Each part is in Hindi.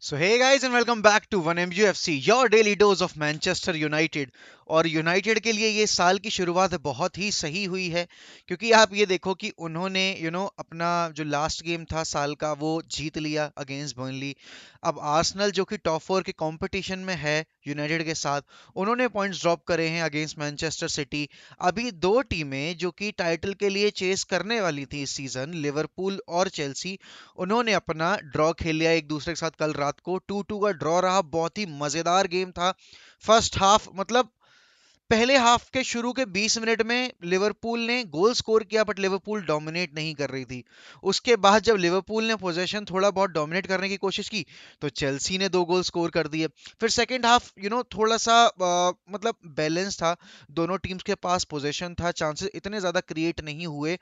So hey guys and welcome back to one MUFC your daily dose of Manchester United. और यूनाइटेड के लिए ये साल की शुरुआत बहुत ही सही हुई है, क्योंकि आप ये देखो कि उन्होंने अपना जो लास्ट गेम था साल का वो जीत लिया अगेंस्ट बर्नली। अब आर्सेनल जो कि टॉप फोर के कंपटीशन में है यूनाइटेड के साथ, उन्होंने पॉइंट्स ड्रॉप करे हैं अगेंस्ट मैनचेस्टर सिटी। अभी दो टीमें जो कि टाइटल के लिए चेस करने वाली थी इस सीजन, लिवरपूल और चेल्सी, उन्होंने अपना ड्रॉ खेल लिया एक दूसरे के साथ। कल रात को 2-2 का ड्रॉ रहा, बहुत ही मजेदार गेम था। फर्स्ट हाफ मतलब पहले हाफ के शुरू के 20 मिनट में लिवरपूल ने गोल स्कोर किया, बट लिवरपूल डोमिनेट नहीं कर रही थी। उसके बाद जब लिवरपूल ने पोजीशन थोड़ा बहुत डोमिनेट करने की कोशिश की, तो चेल्सी ने दो गोल स्कोर कर दिए। फिर सेकंड हाफ थोड़ा सा मतलब बैलेंस था, दोनों टीम्स के पास पोजीशन था, चांसेस इतने ज्यादा क्रिएट नहीं हुए।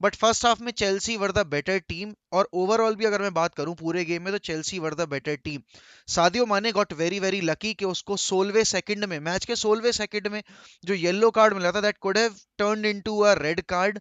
बट फर्स्ट हाफ में Chelsea were the better team, और ओवरऑल भी अगर मैं बात करूं पूरे गेम में, तो Chelsea were the better team. Sadio Mane got very very lucky कि उसको 16वें सेकंड में, मैच के 16वें सेकंड में जो येलो कार्ड मिला था, that could have turned into a red card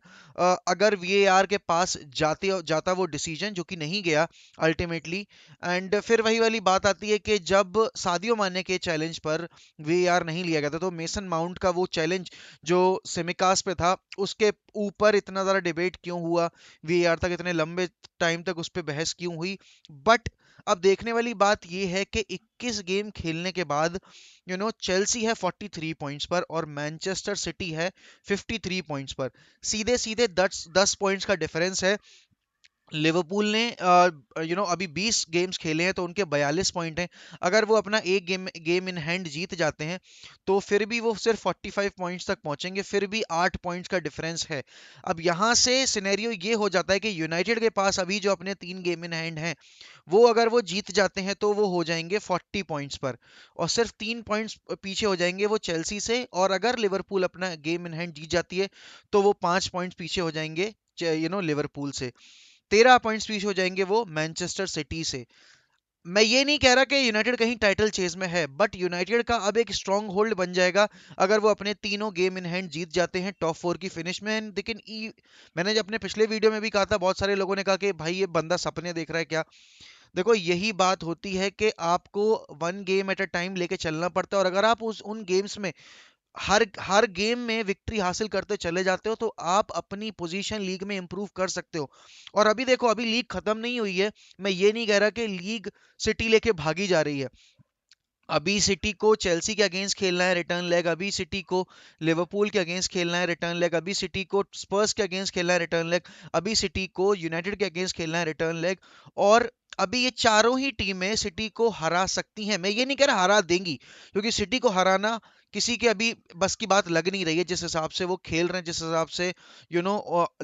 अगर वीएआर के पास जाता वो डिसीजन, जो कि नहीं गया अल्टीमेटली। एंड फिर वही वाली बात आती है कि जब सादियो माने के चैलेंज पर वीएआर नहीं लिया गया था, तो मेसन माउंट का वो चैलेंज जो सेमिकास पे था, उसके ऊपर इतना ज़्यादा डिबेट क्यों हुआ, वीएआर तक इतने लंबे टाइम तक उस पर बहस क्यों हुई। बट अब देखने वाली बात यह है कि 21 गेम खेलने के बाद चेल्सी है 43 पॉइंट्स पर और मैनचेस्टर सिटी है 53 पॉइंट्स पर। सीधे सीधे 10 पॉइंट्स का डिफरेंस है। लिवरपूल ने अभी 20 गेम्स खेले हैं, तो उनके 42 पॉइंट हैं। अगर वो अपना एक गेम इन हैंड जीत जाते हैं, तो फिर भी वो सिर्फ 45 पॉइंट्स तक पहुंचेंगे, फिर भी 8 पॉइंट्स का डिफरेंस है। अब यहाँ से सिनेरियो ये हो जाता है कि यूनाइटेड के पास अभी जो अपने 3 गेम इन हैंड हैं, वो अगर वो जीत जाते हैं तो वो हो जाएंगे 40 पॉइंट्स पर, और सिर्फ 3 पॉइंट्स पीछे हो जाएंगे वो चेल्सी से। और अगर लिवरपूल अपना गेम इन हैंड जीत जाती है, तो वो 5 पॉइंट्स पीछे हो जाएंगे लिवरपूल से। 13 पॉइंट्स पीछे हो जाएंगे वो मैनचेस्टर सिटी से। मैं ये नहीं कह रहा कि यूनाइटेड कहीं टाइटल चेज में है, बट यूनाइटेड का अब एक स्ट्रॉन्ग होल्ड बन जाएगा अगर वो अपने तीनों गेम इन हैंड जीत जाते हैं टॉप फोर की फिनिश में। लेकिन मैंने जब अपने पिछले वीडियो में भी कहा था, बहुत सारे लोगों ने कहा कि भाई ये बंदा सपने देख रहा है क्या। देखो, यही बात होती है कि आपको one game at a time लेके चलना पड़ता है, और अगर आप उस उन गेम्स में हर हर गेम में विक्ट्री हासिल करते चले जाते हो, तो आप अपनी पोजीशन लीग में इंप्रूव कर सकते हो। और अभी देखो, अभी लीग खत्म नहीं हुई है। मैं ये नहीं कह रहा कि लीग सिटी लेके भागी जा रही है। अभी सिटी को चेल्सी के अगेंस्ट खेलना है रिटर्न लेग, अभी सिटी को लिवरपूल के अगेंस्ट खेलना है रिटर्न लेग, अभी सिटी को स्पर्स के अगेंस्ट खेलना है रिटर्न लेग, अभी सिटी को यूनाइटेड के अगेंस्ट खेलना है रिटर्न लेग। और अभी ये चारों ही टीमें सिटी को हरा सकती हैं। मैं ये नहीं कह रहा हरा देंगी, क्योंकि सिटी को हराना किसी के अभी बस की बात लग नहीं रही है, जिस हिसाब से वो खेल रहे हैं, जिस हिसाब से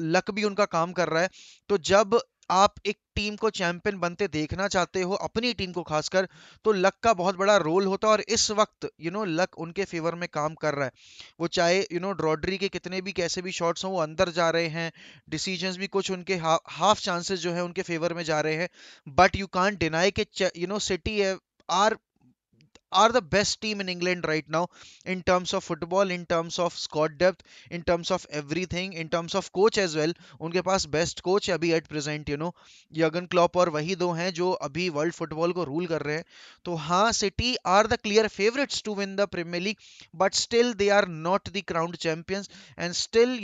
लक भी उनका काम कर रहा है। तो जब आप एक टीम को चैंपियन बनते देखना चाहते हो, अपनी टीम को खासकर, तो लक का बहुत बड़ा रोल होता है। और इस वक्त लक उनके फेवर में काम कर रहा है। वो चाहे ड्रॉडरी के कितने भी कैसे भी शॉट्स हों, वो अंदर जा रहे हैं। डिसीजंस भी कुछ उनके हाफ चांसेस जो है उनके फेवर में जा रहे हैं। बट यू कांट डिनाई कि City are are the best team in England right now, in terms of football, in terms of squad depth, in terms of everything, in terms of coach as well. उनके पास बेस्ट कोच है अभी एट प्रेजेंट, यर्गन क्लॉप, और वही दो हैं जो अभी वर्ल्ड फुटबॉल को रूल कर रहे हैं। तो हाँ, City are the clear favourites to win the Premier League, but still they are not the crowned champions. And still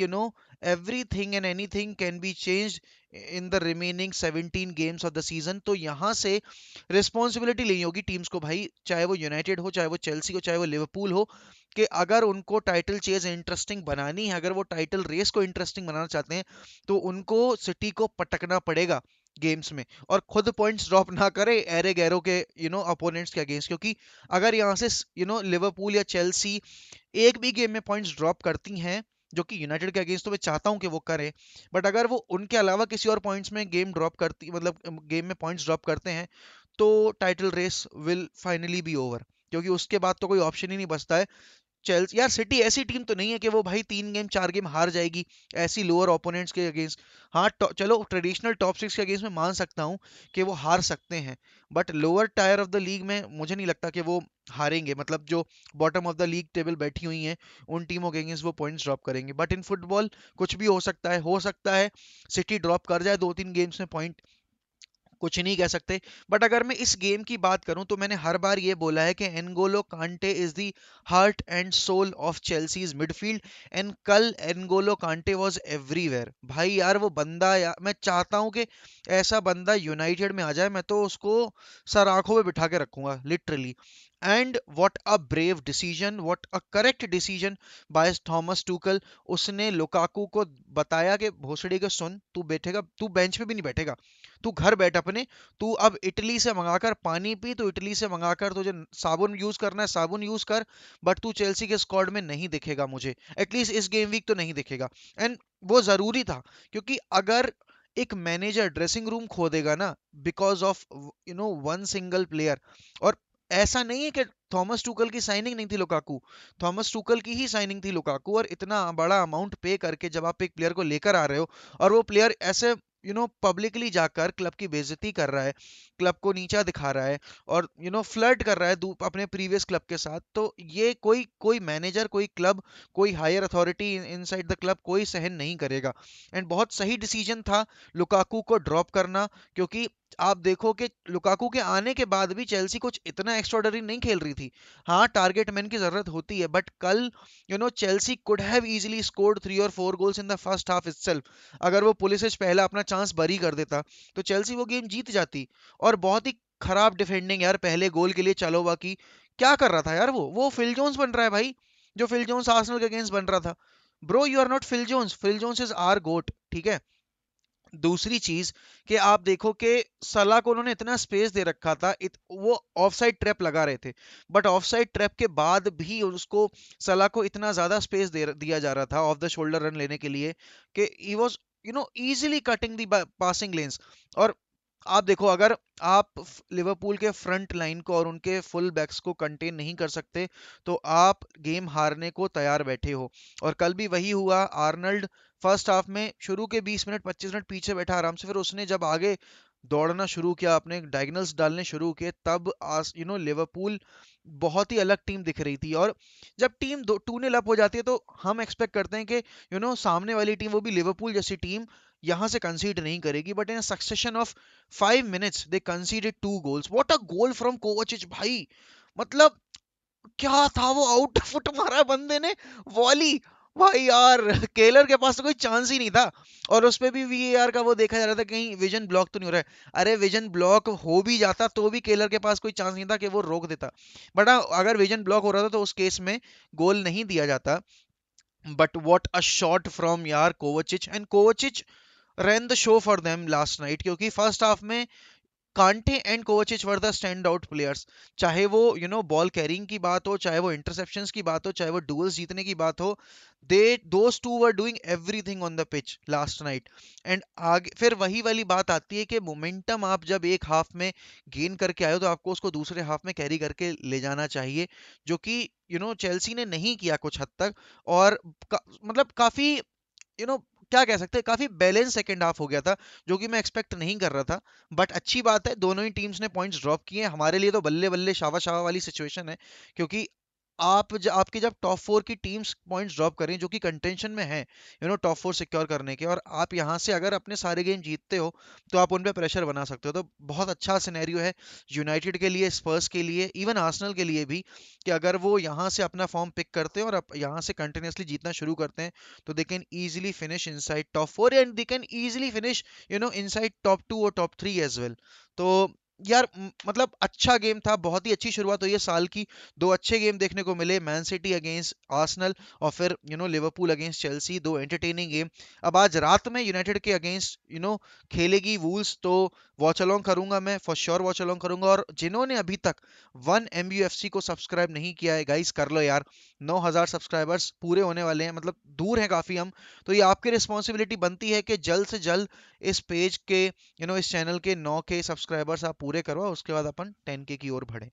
everything and anything can be changed in the remaining 17 games of the season। तो यहाँ से रिस्पॉन्सिबिलिटी लेनी होगी टीम्स को भाई, चाहे वो यूनाइटेड हो, चाहे वो चेल्सी हो, चाहे वो लिवरपूल हो, कि अगर उनको टाइटल चेज इंटरेस्टिंग बनानी है, अगर वो टाइटल रेस को इंटरेस्टिंग बनाना चाहते हैं, तो उनको सिटी को पटकना पड़ेगा गेम्स में, और खुद पॉइंट्स ड्रॉप ना करे एरे गैरो के अपोनेंट्स के अगेंस्ट। क्योंकि अगर यहाँ से लिवरपूल या चेल्सी एक भी गेम में पॉइंट्स ड्रॉप करती हैं, जो कि यूनाइटेड के अगेंस्ट तो मैं चाहता हूं कि वो करें, बट अगर वो उनके अलावा किसी और पॉइंट्स में गेम ड्रॉप करती, मतलब गेम में पॉइंट्स ड्रॉप करते हैं, तो title race will finally be over, क्योंकि उसके बाद तो कोई ऑप्शन ही नहीं बचता है। चेल्सी यार, सिटी ऐसी टीम तो नहीं है कि वो भाई 3 गेम 4 गेम हार जाएगी ऐसी लोअर ओपोनेंट्स के अगेंस्ट। हाँ, चलो ट्रेडिशनल टॉप 6 के अगेंस्ट में मान सकता हूँ कि वो हार सकते हैं, but lower tyre of the league में मुझे नहीं लगता कि वो हारेंगे। मतलब जो bottom of the league table बैठी हुई हैं, उन टीमों के अगेंस्ट वो पॉइंट्स ड्रॉप करेंगे। बट इन फुटबॉल कुछ भी हो सकता है, सिटी ड्रॉप कर जाए 2-3 गेम्स में पॉइंट, कुछ नहीं कह सकते। बट अगर मैं इस गेम की बात करूं तो मैंने हर बार ये बोला है कि N'Golo Kante is the heart and soul of Chelsea's midfield. And कल एनगोलो कांटे वाज एवरीवेयर भाई यार। वो बंदा यार, मैं चाहता हूं कि ऐसा बंदा यूनाइटेड में आ जाए, मैं तो उसको सर आंखों में बिठा के रखूंगा literally. And what a brave decision, what a correct decision by Thomas Tuchel. उसने लुकाकू को बताया कि भोसड़ी के सुन, तू बैठेगा, तू बेंच पे भी नहीं बैठेगा, तू घर बैठ अपने, तू अब इटली से मंगाकर पानी पी, तो इटली से मंगाकर तुझे साबुन यूज करना है साबुन यूज कर, बट तू चेल्सी के स्क्वाड में नहीं दिखेगा मुझे, एटलीस्ट इस गेम वीक तो नहीं दिखेगा। एंड वो जरूरी था, क्योंकि अगर एक मैनेजर ड्रेसिंग रूम खो देगा ना because of one single player, और ऐसा नहीं है कि थॉमस टूकल की साइनिंग नहीं थी लुकाकू, थॉमस टूकल की ही साइनिंग थी लुकाकू। और इतना बड़ा अमाउंट पे करके जब आप एक प्लेयर को लेकर आ रहे हो, और वो प्लेयर ऐसे पब्लिकली जाकर क्लब की बेइज्जती कर रहा है, क्लब को नीचा दिखा रहा है, और फ्लर्ट कर रहा है अपने प्रीवियस क्लब के साथ, तो ये कोई कोई मैनेजर, कोई क्लब, कोई higher authority inside the club कोई सहन नहीं करेगा। एंड बहुत सही डिसीजन था लुकाकू को ड्रॉप करना, क्योंकि आप देखो कि लुकाकू के आने के बाद भी चेल्सी कुछ इतना एक्स्ट्राऑर्डिनरी नहीं खेल रही थी। हाँ, टारगेट मैन की जरूरत होती है, बट कल Chelsea could have easily scored 3 और 4 goals in the first half itself. अगर वो पुलिसिच पहला अपना चांस बरी कर देता तो चेल्सी वो गेम जीत जाती। और बहुत ही खराब डिफेंडिंग यार पहले गोल के लिए चालोबा की। क्या कर रहा था यार वो फिल जोन्स बन रहा है भाई, जो फिल जोन्स आर्सेनल के अगेंस्ट बन रहा था। Bro you are not Phil Jones, Phil Jones is our GOAT, ठीक है। दूसरी चीज कि आप देखो कि सलाह को उन्होंने इतना स्पेस दे रखा था, वो ऑफसाइड ट्रैप लगा रहे थे, बट ऑफसाइड ट्रैप के बाद भी उसको, सलाह को इतना ज्यादा स्पेस दिया जा रहा था ऑफ द शोल्डर रन लेने के लिए कि he was easily cutting the passing lens. और आप देखो, अगर आप लिवरपूल के फ्रंट लाइन को और उनके फुल बैक्स को कंटेन नहीं कर सकते, तो आप गेम हारने को तैयार बैठे हो। और कल भी वही हुआ। आर्नल्ड फर्स्ट हाफ में शुरू के 20 मिनट 25 मिनट पीछे बैठा आराम से, फिर उसने जब आगे दौड़ना शुरू किया, अपने डायगोनल्स डालने शुरू किए, तब आस लिवरपूल बहुत ही अलग टीम दिख रही थी। और जब टीम 2-0 अप हो जाती है तो हम एक्सपेक्ट करते हैं कि सामने वाली टीम, वो भी लिवरपूल जैसी टीम, यहां से कंसीड नहीं करेगी। But in succession of 5 minutes they conceded 2 goals. What a goal from Kovacic भाई, मतलब क्या था वो, आउट फुट मारा बंदे ने, वॉली। भाई यार केलर के पास तो कोई चांस ही नहीं था। और उस पे भी वीएआर का वो देखा जा रहा था कहीं विजन ब्लॉक तो नहीं हो रहा है। अरे विजन ब्लॉक हो भी जाता तो भी केलर के पास कोई चांस नहीं था कि वो रोक देता। बट अगर विजन ब्लॉक हो रहा था तो उस केस में गोल नहीं दिया जाता। But what a shot from यार Kovacic. And Kovacic ran the show for them last night, क्योंकि फर्स्ट हाफ में Kante and Kovacic were the standout players. चाहे वो बॉल कैरिंग की बात हो, चाहे वो इंटरसेप्शंस की बात हो, चाहे वो डुअल्स जीतने की बात हो, they those two were doing everything on the pitch last night. And आगे फिर वही वाली बात आती है कि मोमेंटम आप जब एक हाफ में गेन करके आए हो, तो आपको उसको दूसरे हाफ में कैरी करके ले जाना चाहिए, जो कि चेल्सी ने नहीं किया कुछ हद तक। और मतलब काफी यू नो क्या कह सकते हैं, काफी बैलेंस सेकंड हाफ हो गया था, जो कि मैं एक्सपेक्ट नहीं कर रहा था। बट अच्छी बात है, दोनों ही टीम्स ने पॉइंट्स ड्रॉप किए हैं। हमारे लिए तो बल्ले बल्ले शावा शावा वाली सिचुएशन है, क्योंकि आपकी जब टॉप 4 की टीम्स पॉइंट्स ड्रॉप करें, जो कि कंटेंशन में है टॉप 4 सिक्योर करने के, और आप यहाँ से अगर अपने सारे गेम जीतते हो, तो आप उन पे प्रेशर बना सकते हो। तो बहुत अच्छा सिनेरियो है यूनाइटेड के लिए, स्पर्स के लिए, इवन आर्सेनल के लिए भी, कि अगर वो यहाँ से अपना फॉर्म पिक करते हैं और यहाँ से कंटिन्यूसली जीतना शुरू करते हैं, तो they can easily finish inside top 4, and they can easily finish inside top 2 और टॉप 3 एज वेल। तो यार मतलब अच्छा गेम था, बहुत ही अच्छी शुरुआत हुई है साल की। दो अच्छे गेम देखने को मिले, मैन सिटी अगेंस्ट आर्सेनल, और फिर लिवरपूल अगेंस्ट चेल्सी, दो एंटरटेनिंग गेम। अब आज रात में यूनाइटेड के अगेंस्ट खेलेगी वूल्स, तो वॉच अलोंग करूंगा, मैं फॉर श्योर वॉच अलोंग करूंगा। और जिन्होंने अभी तक 1 MUFC को सब्सक्राइब नहीं किया है, गाइस कर लो यार। 9,000 सब्सक्राइबर्स पूरे होने वाले हैं, मतलब दूर हैं काफी हम। तो ये आपकी रिस्पॉन्सिबिलिटी बनती है कि जल्द से जल्द इस पेज के इस चैनल के 9K सब्सक्राइबर्स आप पूरे करो, उसके बाद अपन 10K की ओर बढ़े।